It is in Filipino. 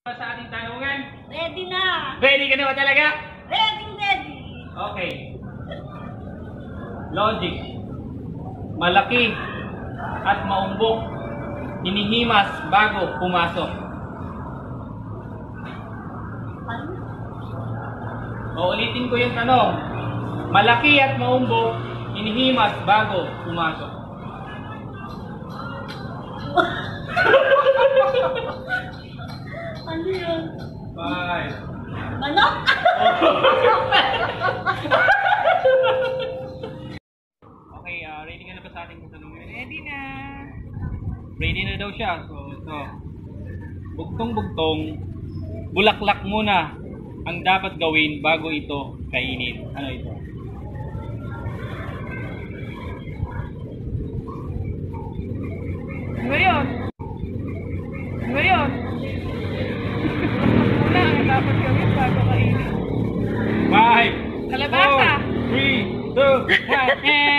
Sa ating tanungan? Ready na! Ready ka na ba talaga? Ready! Okay. Logic. Malaki at maumbok. Hinihimas bago pumasok. Ano? Uulitin ko yung tanong. Malaki at maumbok. Hinihimas bago pumasok. Ano yun? 5. Manok? Okay, ready ka na ba sa ating tanongin? Ready na! Ready na daw siya. So, ito. Bugtong-bugtong, bulaklak muna ang dapat gawin bago ito kainin. Ano ito? Ngayon. Ngayon. Wala ang dapat gawin bago kainin. 5, Kalabasa. 4, 3, 2, 1,